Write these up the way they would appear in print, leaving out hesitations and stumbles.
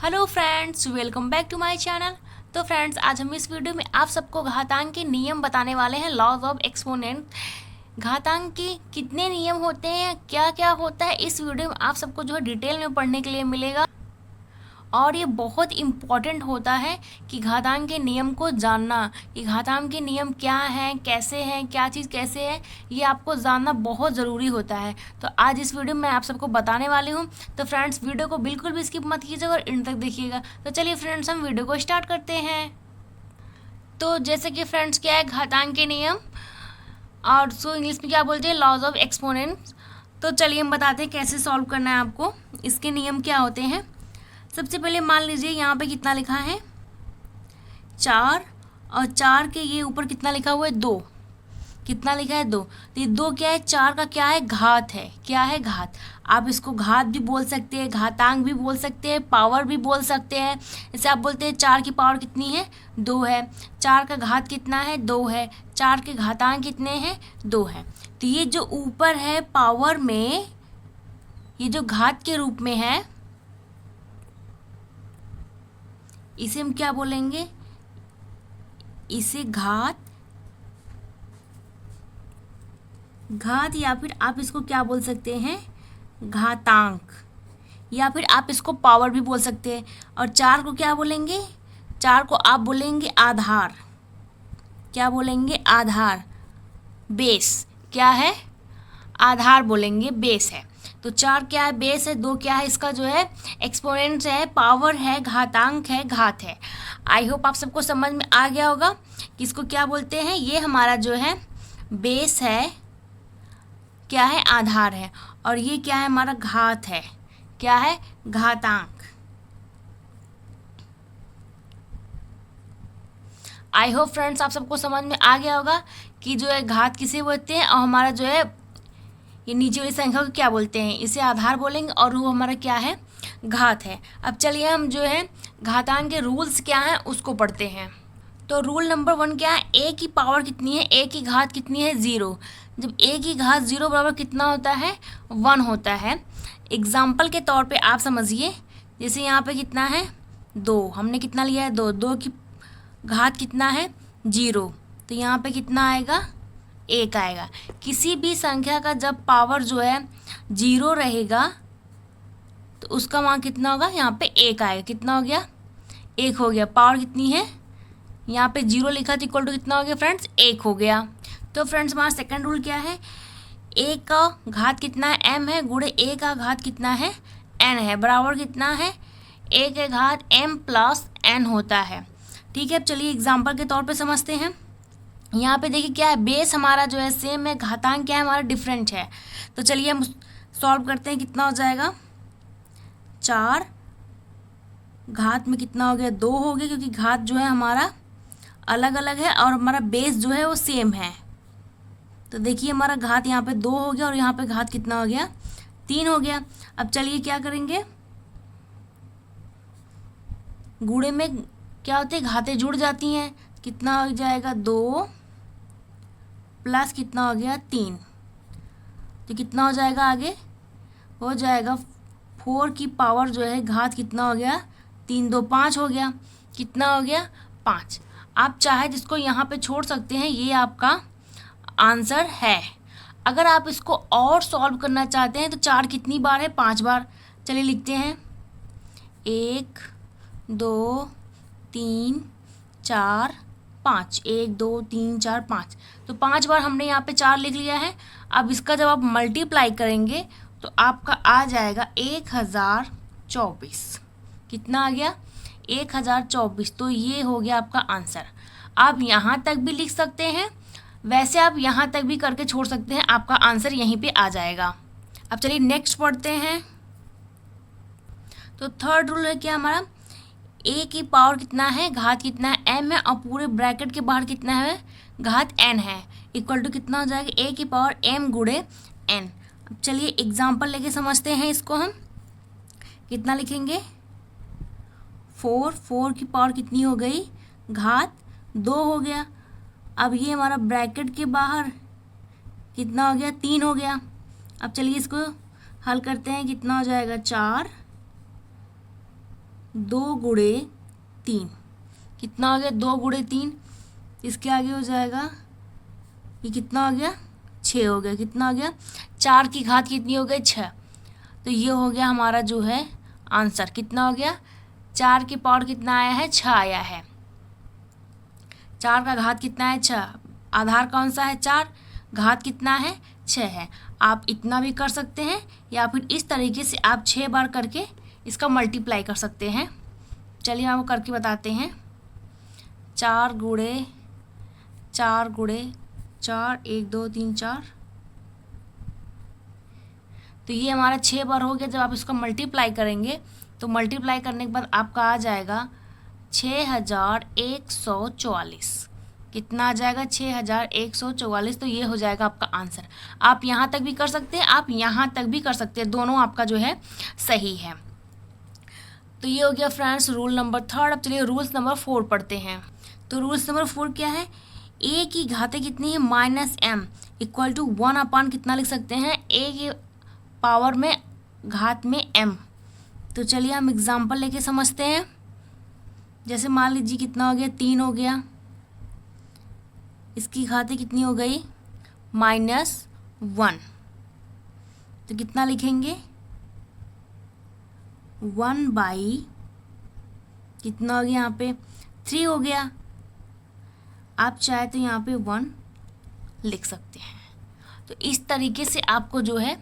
Hello friends, welcome back to my channel. तो friends, आज हम इस वीडियो में आप सबको घातांक के नियम बताने वाले हैं, लॉज ऑफ एक्सपोनेंट। घातांक के कितने नियम होते हैं, क्या क्या होता है, इस वीडियो में आप सबको जो है डिटेल में पढ़ने के लिए मिलेगा। और ये बहुत इम्पॉर्टेंट होता है कि घातांक के नियम को जानना, कि घातांक के नियम क्या हैं, कैसे हैं, क्या चीज़ कैसे है, ये आपको जानना बहुत ज़रूरी होता है। तो आज इस वीडियो में मैं आप सबको बताने वाली हूँ। तो फ्रेंड्स, वीडियो को बिल्कुल भी स्किप मत कीजिएगा और एंड तक देखिएगा। तो चलिए फ्रेंड्स, हम वीडियो को स्टार्ट करते हैं। तो जैसे कि फ्रेंड्स, क्या है घातांक के नियम, और सो इंग्लिश में क्या बोलते हैं, लॉज ऑफ एक्सपोनेंट्स। तो चलिए हम बताते हैं कैसे सॉल्व करना है आपको। इसके नियम क्या होते हैं। सबसे पहले मान लीजिए यहाँ पे कितना लिखा है 4, और 4 के ये ऊपर कितना लिखा हुआ है 2। कितना लिखा है 2, तो ये 2 क्या है, 4 का क्या है, घात है। क्या है, घात। आप इसको घात भी बोल सकते हैं, घातांक भी बोल सकते हैं, पावर भी बोल सकते हैं। जैसे आप बोलते हैं 4 की पावर कितनी है, 2 है। 4 का घात कितना है, 2 है। 4 के घातांक कितने हैं, 2 है। तो ये जो ऊपर है पावर में, ये जो घात के रूप में है, इसे हम क्या बोलेंगे, इसे घात, या फिर आप इसको क्या बोल सकते हैं, घातांक, या फिर आप इसको पावर भी बोल सकते हैं। और 4 को क्या बोलेंगे, 4 को आप बोलेंगे आधार। क्या बोलेंगे, आधार, बेस। क्या है, आधार बोलेंगे, बेस है। तो 4 क्या है, बेस है। 2 क्या है, इसका जो है एक्सपोनेंट्स है, पावर है, घातांक है, घात है। आई होप आप सबको समझ में आ गया होगा कि इसको क्या बोलते हैं। ये हमारा जो है बेस है, क्या है, आधार है। और ये क्या है, हमारा घात है। क्या है, घातांक। आई होप फ्रेंड्स आप सबको समझ में आ गया होगा कि जो है घात किसे बोलते हैं, और हमारा जो है ये नीचे वाली संख्या को क्या बोलते हैं, इसे आधार बोलेंगे, और वो हमारा क्या है, घात है। अब चलिए हम जो है घातांक के रूल्स क्या हैं उसको पढ़ते हैं। तो रूल नंबर 1 क्या है, ए की पावर कितनी है, ए की घात कितनी है, 0। जब ए की घात 0 बराबर कितना होता है, 1 होता है। एग्जाम्पल के तौर पे आप समझिए, जैसे यहाँ पे कितना है, 2, हमने कितना लिया है, 2। 2 की घात कितना है, 0, तो यहाँ पे कितना आएगा, 1 आएगा। किसी भी संख्या का जब पावर जो है 0 रहेगा तो उसका मान कितना होगा, यहाँ पे 1 आएगा। कितना हो गया, 1 हो गया। पावर कितनी है, यहाँ पे 0 लिखा तो इक्वल टू कितना हो गया फ्रेंड्स, 1 हो गया। तो फ्रेंड्स हमारा सेकंड रूल क्या है, ए का घात कितना है, m है, गुणे ए का घात कितना है, n है, बराबर कितना है, ए के घात m प्लस n होता है। ठीक है, अब चलिए एग्जाम्पल के तौर पे समझते हैं। यहाँ पे देखिए क्या है, बेस हमारा जो है सेम है, घातांक क्या है, हमारा डिफरेंट है। तो चलिए हम सॉल्व करते हैं। कितना हो जाएगा, 4 घात में कितना हो गया, 2 हो गया, क्योंकि घात जो है हमारा अलग अलग है और हमारा बेस जो है वो सेम है। तो देखिए हमारा घात यहाँ पे 2 हो गया, और यहाँ पे घात कितना हो गया, 3 हो गया। अब चलिए क्या करेंगे, गुणे में क्या होते हैं, घातें जुड़ जाती हैं। कितना हो जाएगा, 2 प्लस कितना हो गया, 3। तो कितना हो जाएगा, आगे हो जाएगा 4 की पावर जो है घात कितना हो गया, 3 2 5 हो गया। कितना हो गया, 5। आप चाहे जिसको यहाँ पे छोड़ सकते हैं, ये आपका आंसर है। अगर आप इसको और सॉल्व करना चाहते हैं तो 4 कितनी बार है, 5 बार। चलिए लिखते हैं, 1 2 3 4 5, 1 2 3 4 5। तो 5 बार हमने यहाँ पे 4 लिख लिया है। अब इसका जब आप मल्टीप्लाई करेंगे तो आपका आ जाएगा 1024। कितना आ गया, 1024। तो ये हो गया आपका आंसर। आप यहाँ तक भी लिख सकते हैं, वैसे आप यहाँ तक भी करके छोड़ सकते हैं, आपका आंसर यहीं पे आ जाएगा। अब चलिए नेक्स्ट पढ़ते हैं। तो थर्ड रूल है क्या हमारा, ए की पावर कितना है, घात कितना है, m है, और पूरे ब्रैकेट के बाहर कितना है, घात n है, इक्वल टू कितना हो जाएगा, a की पावर m गुणे n। अब चलिए एग्जाम्पल लेके समझते हैं इसको। हम कितना लिखेंगे, 4। 4 की पावर कितनी हो गई, घात 2 हो गया। अब ये हमारा ब्रैकेट के बाहर कितना हो गया, 3 हो गया। अब चलिए इसको हल करते हैं। कितना हो जाएगा, 4 2 गुणे 3 कितना हो गया, 2 गुणे 3, इसके आगे हो जाएगा, ये कितना हो गया, 6 हो गया, कितना हो गया, 4 की घात कितनी हो गई, 6। तो ये हो गया हमारा जो है आंसर, कितना हो गया, 4 की पावर कितना आया है, 6 आया है। 4 का घात कितना है, 6, आधार कौन सा है, 4, घात कितना है, 6 है। आप इतना भी कर सकते हैं या फिर इस तरीके से आप 6 बार करके इसका मल्टीप्लाई कर सकते हैं। चलिए हम करके बताते हैं। 4 गुणे 4 गुणे 4, 1 2 3 4, तो ये हमारा 6 बार हो गया। जब आप इसका मल्टीप्लाई करेंगे तो मल्टीप्लाई करने के बाद आपका आ जाएगा 6144, कितना आ जाएगा, 6144। तो ये हो जाएगा आपका आंसर। आप यहाँ तक भी कर सकते हैं, आप यहाँ तक भी कर सकते हैं, दोनों आपका जो है सही है। तो ये हो गया फ्रेंड्स रूल नंबर 3। अब चलिए रूल्स नंबर 4 पढ़ते हैं। तो रूल्स नंबर 4 क्या है, a की घातें कितनी है, -m इक्वल टू 1 अपान कितना लिख सकते हैं, a के पावर में घात में m। तो चलिए हम एग्जाम्पल लेके समझते हैं। जैसे मान लीजिए कितना हो गया, 3 हो गया, इसकी घातें कितनी हो गई, -1। तो कितना लिखेंगे, 1 बाई कितना हो गया, यहाँ पे 3 हो गया। आप चाहे तो यहाँ पे 1 लिख सकते हैं। तो इस तरीके से आपको जो है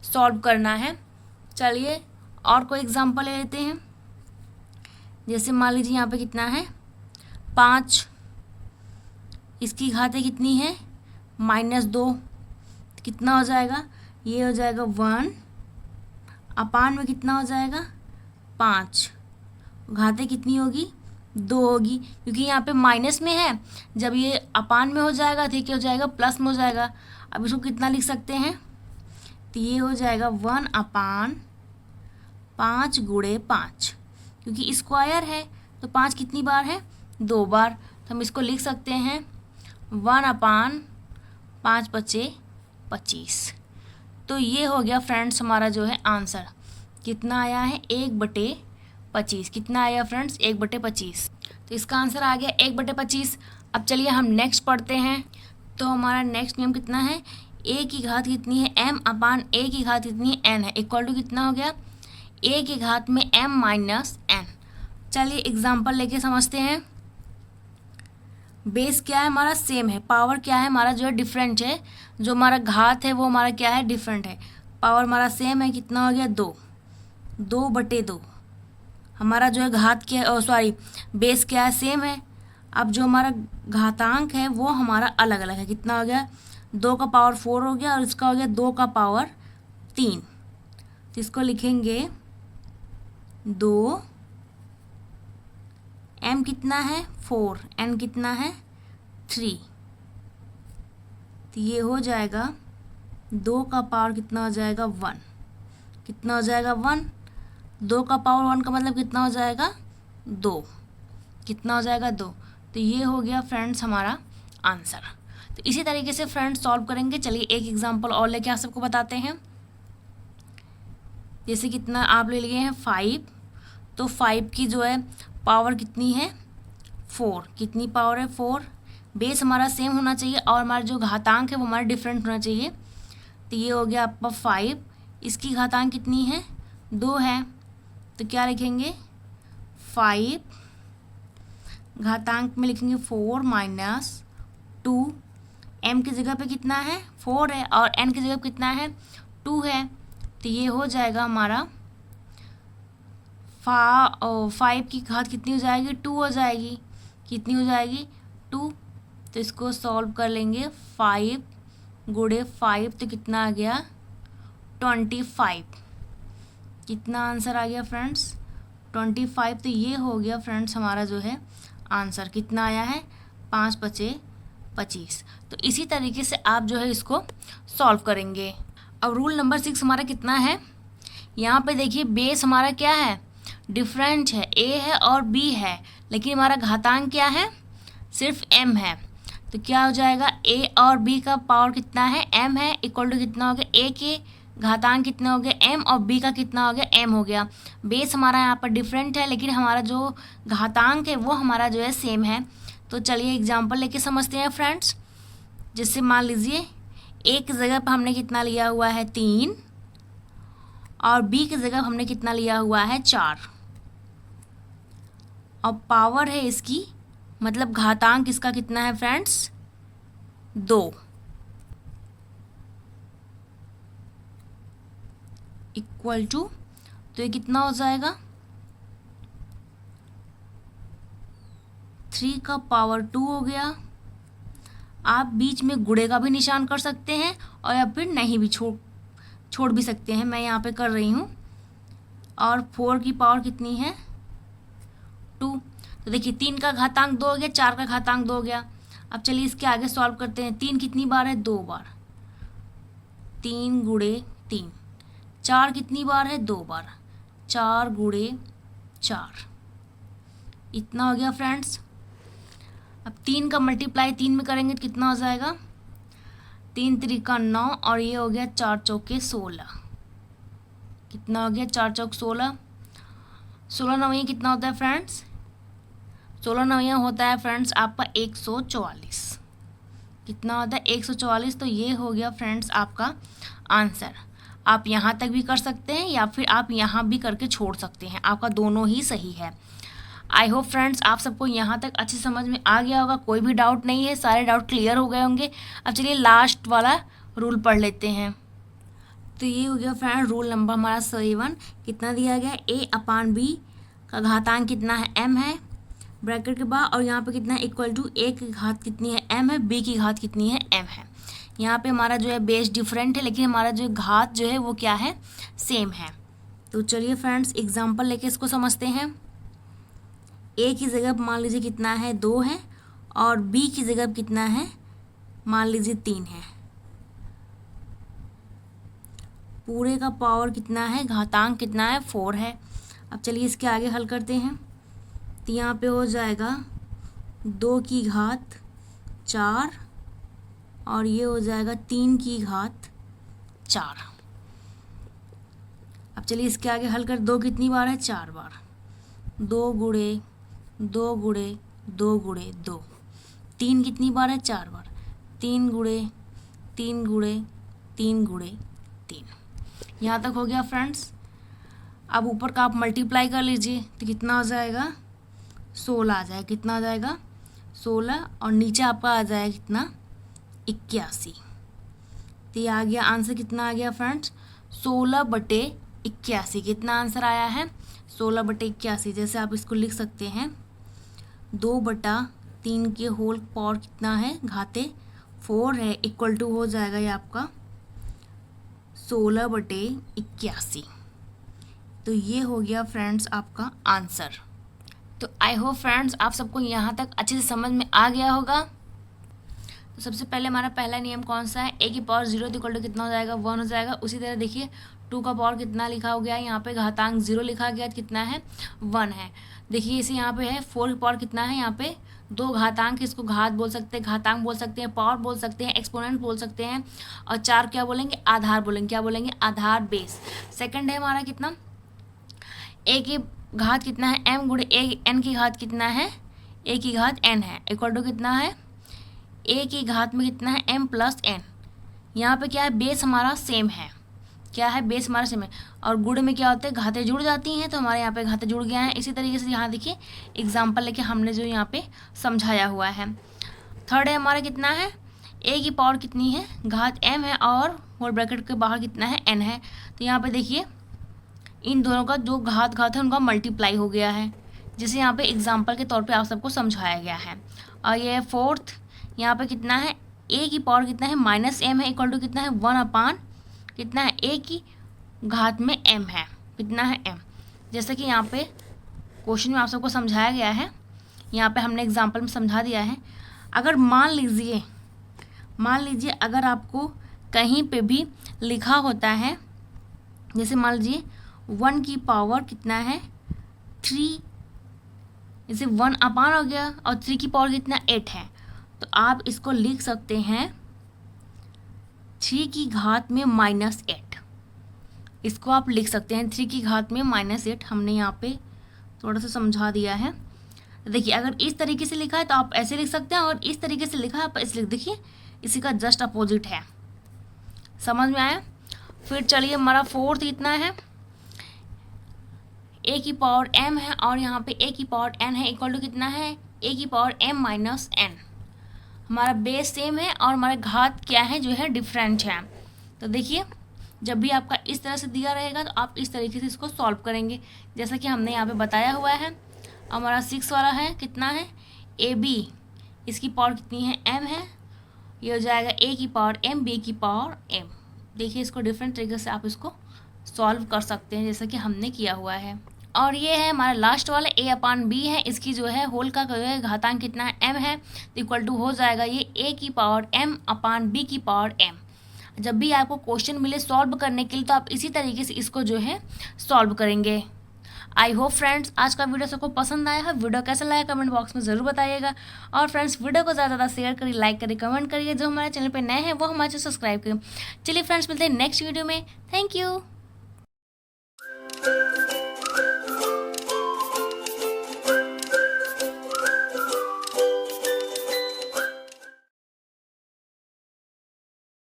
सॉल्व करना है। चलिए और कोई एग्जांपल ले लेते हैं। जैसे मान लीजिए यहाँ पे कितना है, 5, इसकी घातें कितनी है, -2। कितना हो जाएगा, ये हो जाएगा 1 अपान में कितना हो जाएगा, 5, घातें कितनी होगी, 2 होगी, क्योंकि यहाँ पे माइनस में है। जब ये अपान में हो जाएगा तो क्या हो जाएगा, प्लस में हो जाएगा। अब इसको कितना लिख सकते हैं, तो ये हो जाएगा 1 अपान 5 गुणे 5, क्योंकि स्क्वायर है तो 5 कितनी बार है, 2 बार। तो हम इसको लिख सकते हैं 1 अपान 5 × 25। तो ये हो गया फ्रेंड्स हमारा जो है आंसर। कितना आया है, 1/25। कितना आया फ्रेंड्स, 1/25। तो इसका आंसर आ गया 1/25। अब चलिए हम नेक्स्ट पढ़ते हैं। तो हमारा नेक्स्ट नियम कितना है, a की घात कितनी है, m अपान a की घात कितनी है, n है, इक्वल टू कितना हो गया, a की घात में m माइनस n। चलिए एग्जाम्पल लेके समझते हैं। बेस क्या है हमारा, सेम है, पावर क्या है हमारा जो है डिफरेंट है, जो हमारा घात है वो हमारा क्या है, डिफरेंट है। पावर हमारा सेम है, कितना हो गया, 2/2। हमारा जो है घात क्या, बेस क्या है, सेम है। अब जो हमारा घातांक है वो हमारा अलग अलग है। कितना हो गया, 2 का पावर 4 हो गया और इसका हो गया 2 का पावर 3। तो इसको लिखेंगे 2, m कितना है 4, n कितना है 3। तो ये हो जाएगा 2 का पावर कितना हो जाएगा 1, कितना हो जाएगा 1, 2 का पावर 1 का मतलब कितना हो जाएगा 2, कितना हो जाएगा 2। तो ये हो गया फ्रेंड्स हमारा आंसर। तो इसी तरीके से फ्रेंड्स सॉल्व करेंगे। चलिए एक एग्जांपल और लेके आप सबको बताते हैं। जैसे कितना आप ले लिए हैं 5, तो 5 की जो है पावर कितनी है 4, कितनी पावर है 4। बेस हमारा सेम होना चाहिए और हमारा जो घातांक है वो हमारा डिफरेंट होना चाहिए। तो ये हो गया आपका 5, इसकी घातांक कितनी है 2 है, तो क्या लिखेंगे 5 घातांक में लिखेंगे 4 - 2। m की जगह पे कितना है 4 है और n की जगह पे कितना है 2 है। तो ये हो जाएगा हमारा 5 की घात कितनी हो जाएगी 2 हो जाएगी, कितनी हो जाएगी 2। तो इसको सॉल्व कर लेंगे 5 गुणे 5, तो कितना आ गया 25। कितना आंसर आ गया फ्रेंड्स 25। तो ये हो गया फ्रेंड्स हमारा जो है आंसर। कितना आया है 5×5=25। तो इसी तरीके से आप जो है इसको सॉल्व करेंगे। अब रूल नंबर 6 हमारा कितना है, यहाँ पे देखिए बेस हमारा क्या है डिफरेंट है, a है और b है, लेकिन हमारा घातांक क्या है सिर्फ m है। तो क्या हो जाएगा a और b का पावर कितना है m है, इक्वल टू कितना हो गया a के घातांक कितने हो गए m, और b का कितना हो गया m हो गया। बेस हमारा यहाँ पर डिफरेंट है, लेकिन हमारा जो घातांक है वो हमारा जो है सेम है। तो चलिए एग्जाम्पल लेके समझते हैं फ्रेंड्स। जिससे मान लीजिए a की जगह पर हमने कितना लिया हुआ है 3, और b की जगह हमने कितना लिया हुआ है 4, और पावर है इसकी, मतलब घातांक इसका कितना है फ्रेंड्स 2, इक्वल टू, तो ये कितना हो जाएगा 3 का पावर 2 हो गया। आप बीच में गुणे का भी निशान कर सकते हैं, और या फिर नहीं भी छोड़ भी सकते हैं, मैं यहाँ पे कर रही हूँ। और 4 की पावर कितनी है 2। तो देखिए 3 का घातांक 2 हो गया, 4 का घातांक 2 हो गया। अब चलिए इसके आगे सॉल्व करते हैं। 3 कितनी बार है 2 बार, 3 गुणे 3। 4 कितनी बार है 2 बार, 4 गुणे 4, इतना हो गया फ्रेंड्स। अब 3 का मल्टीप्लाई 3 में करेंगे तो कितना हो जाएगा 3 3 9, और ये हो गया 4 चौके 16। कितना हो गया 4 चौक 16। 16 नवैया कितना होता है फ्रेंड्स, 16 नवैया होता है फ्रेंड्स आपका 144। कितना होता है 144। तो ये हो गया फ्रेंड्स आपका आंसर। आप यहाँ तक भी कर सकते हैं, या फिर आप यहाँ भी करके छोड़ सकते हैं, आपका दोनों ही सही है। आई होप फ्रेंड्स आप सबको यहाँ तक अच्छी समझ में आ गया होगा, कोई भी डाउट नहीं है, सारे डाउट क्लियर हो गए होंगे। अब चलिए लास्ट वाला रूल पढ़ लेते हैं। तो ये हो गया फ्रेंड रूल नंबर हमारा 7। कितना दिया गया a/b का घातांक कितना है m है, ब्रैकेट के बाद, और यहाँ पे कितना है इक्वल टू a की घात कितनी है m है, b की घात कितनी है m है। यहाँ पे हमारा जो है बेस डिफरेंट है, लेकिन हमारा जो घात जो है वो क्या है सेम है। तो चलिए फ्रेंड्स एग्जाम्पल लेके इसको समझते हैं। a की जगह मान लीजिए कितना है 2 है, और b की जगह कितना है मान लीजिए 3 है। पूरे का पावर कितना है, घातांक कितना है 4 है। अब चलिए इसके आगे हल करते हैं। तो यहाँ पे हो जाएगा 2 की घात 4, और ये हो जाएगा 3 की घात 4। अब चलिए इसके आगे हल कर, 2 कितनी बार है 4 बार, 2 गुणे 2 गुणे 2 गुणे 2। 3 कितनी बार है 4 बार, 3 गुणे 3 गुणे 3 गुणे 3। यहाँ तक हो गया फ्रेंड्स। अब ऊपर का आप मल्टीप्लाई कर लीजिए तो कितना हो जाएगा 16 आ जाएगा। कितना आ जाएगा 16, और नीचे आपका आ जाएगा कितना 81। तो ये आ गया आंसर। कितना आ गया फ्रेंड्स 16/81। कितना आंसर आया है 16/81। जैसे आप इसको लिख सकते हैं 2/3 के होल पावर कितना है घाते 4 है, इक्वल टू हो जाएगा ये आपका 16/81। तो ये हो गया फ्रेंड्स आपका आंसर। तो आई होप फ्रेंड्स आप सबको यहाँ तक अच्छे से समझ में आ गया होगा। तो सबसे पहले हमारा पहला नियम कौन सा है, a की पावर 0 इक्वल टू कितना हो जाएगा 1 हो जाएगा। उसी तरह देखिए 2 का पावर कितना लिखा हो गया है, यहाँ पे घातांक 0 लिखा गया, कितना है 1 है। देखिए इसे यहाँ पे है 4 की पावर कितना है, यहाँ पे 2 घातांक, इसको घात बोल सकते हैं, घातांक बोल सकते हैं, पावर बोल सकते हैं, एक्सपोनेंट बोल सकते हैं, और 4 क्या बोलेंगे आधार बोलेंगे। क्या बोलेंगे आधार बेस। सेकंड है हमारा कितना a की घात कितना है m गुणे n की घात कितना है a की घात n है, इक्वल टू कितना है a की घात में कितना है m प्लस n। यहाँ पे क्या है बेस हमारा सेम है, क्या है बेस हमारा सेम है, और गुणे में क्या होता है घातें जुड़ जाती हैं, तो हमारे यहाँ पे घातें जुड़ गया है। इसी तरीके से यहाँ देखिए एग्जाम्पल लेके हमने जो यहाँ पे समझाया हुआ है। थर्ड है हमारा कितना है a की पावर कितनी है घात m है, और होल ब्रैकेट के बाहर कितना है n है। तो यहाँ पे देखिए इन दोनों का जो घात है उनका मल्टीप्लाई हो गया है, जिसे यहाँ पे एग्जाम्पल के तौर पे आप सबको समझाया गया है। और ये फोर्थ यहाँ पे कितना है a की पावर कितना है -m है, इक्वल टू कितना है 1/, कितना है a की घात में m है, कितना है m। जैसे कि यहाँ पे क्वेश्चन में आप सबको समझाया गया है, यहाँ पे हमने एग्जाम्पल में समझा दिया है। अगर मान लीजिए अगर आपको कहीं पे भी लिखा होता है, जैसे मान लीजिए 1 की पावर कितना है 3, जैसे 1/, हो गया, और 3 की पावर कितना 8 है, तो आप इसको लिख सकते हैं 3 की घात में -8। इसको आप लिख सकते हैं 3 की घात में -8। हमने यहाँ पे थोड़ा सा समझा दिया है। देखिए अगर इस तरीके से लिखा है तो आप ऐसे लिख सकते हैं, और इस तरीके से लिखा है आप ऐसे लिख, देखिए इसी का जस्ट अपोजिट है। समझ में आया? फिर चलिए हमारा फोर्थ इतना है, a की पावर m है और यहाँ पे a की पावर n है, इक्वल टू कितना है a की पावर m माइनस n। हमारा बेस सेम है और हमारा घात क्या है जो है डिफरेंट है। तो देखिए जब भी आपका इस तरह से दिया रहेगा तो आप इस तरीके से इसको सॉल्व करेंगे, जैसा कि हमने यहाँ पे बताया हुआ है। हमारा 6 वाला है कितना है ab, इसकी पावर कितनी है m है, ये हो जाएगा a की पावर m b की पावर m। देखिए इसको डिफरेंट तरीके से आप इसको सॉल्व कर सकते हैं जैसा कि हमने किया हुआ है। और ये है हमारा लास्ट वाला a अपान b है, इसकी जो है होल का जो है घातांक कितना है m है, तो इक्वल टू हो जाएगा ये a की पावर m अपान b की पावर m। जब भी आपको क्वेश्चन मिले सॉल्व करने के लिए तो आप इसी तरीके से इसको जो है सॉल्व करेंगे। आई होप फ्रेंड्स आज का वीडियो सबको पसंद आया है। वीडियो कैसा लगा कमेंट बॉक्स में ज़रूर बताइएगा, और फ्रेंड्स वीडियो को ज़्यादा शेयर करिए, लाइक करिए, कमेंट करिए। जो हमारे चैनल पे नए हैं वो हमारे सब्सक्राइब करिए। चलिए फ्रेंड्स मिलते हैं नेक्स्ट वीडियो में। Thank you.